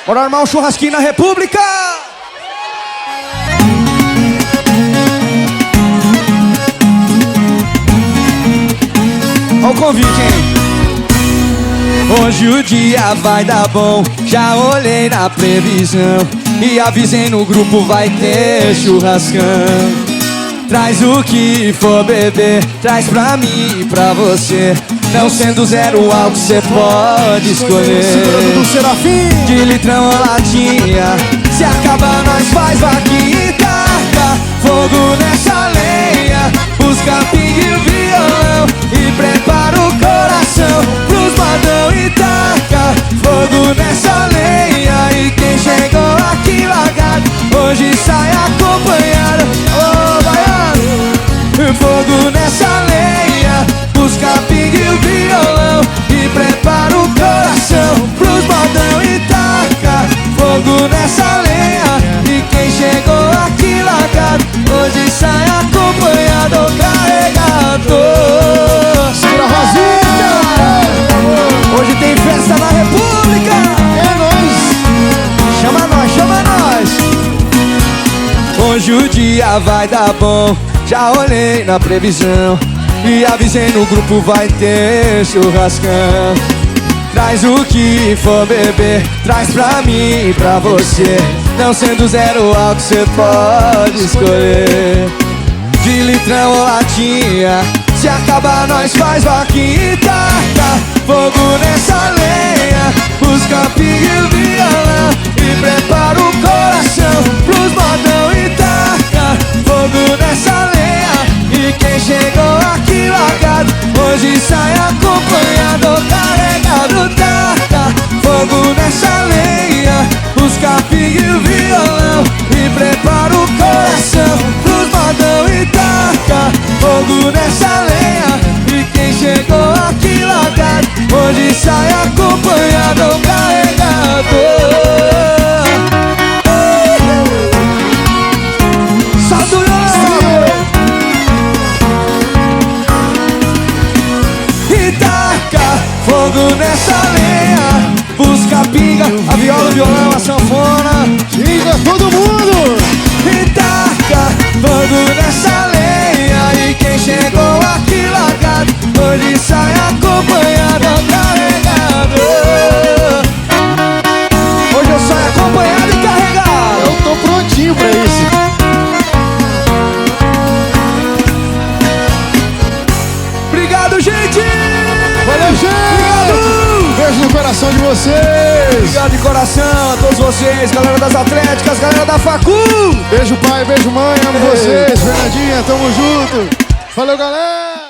Bora armar um churrasquinho na República! Olha o convite, hein? Hoje o dia vai dar bom, já olhei na previsão e avisei no grupo, vai ter churrascão. Traz o que for beber, traz pra mim e pra você. Não sendo zero álcool, cê pode escolher. Segurando do Serafim. De litrão ou latinha, se acabar nós faz vaquinha e taca fogo nessa lenha. Busca pingue e violão e prepara o coração pros modão e taca fogo nessa lenha. E quem chegou aqui largado, hoje sai acompanhado. Ô, baiano, fogo nessa lenha. Busca pingue e violão e prepara o coração pros modão e taca fogo nessa lenha. E quem chegou aqui largado, hoje sai acompanhado ou carregador. Segura a Rosinha. Hoje tem festa na República. É nóis. Chama nós, chama nós. Hoje o dia vai dar bom, já olhei na previsão e avisei no grupo, vai ter churrascão. Traz o que for beber, traz pra mim e pra você. Não sendo zero álcool, cê pode escolher. De litrão ou latinha, se acabar nós faz vaquinha e taca fogo nessa lenha. Busca pingue e violão e prepara o coração pros modão e taca fogo nessa lenha. E quem chegou aqui largado, hoje sai acompanhado ou carregado. Taca fogo nessa lenha. Busca pingue e violão e prepara o coração pros modão e taca fogo nessa lenha. E quem chegou aqui largado, hoje sai acompanhado ou carregado. Solta o violão e taca fogo nessa lenha. Busca pinga, a viola, o violão, a sanfona. Liga todo mundo. E taca fogo nessa lenha. E quem chegou aqui largado, hoje sai acompanhado ou carregado. Hoje eu saio acompanhado e carregado. Eu tô prontinho pra isso. Obrigado, gente! Valeu, gente! Obrigado! Beijo no coração de vocês. Obrigado de coração a todos vocês, galera das Atléticas, galera da Facu! Beijo pai, beijo mãe, amo vocês. Fernandinha, tamo junto. Valeu, galera!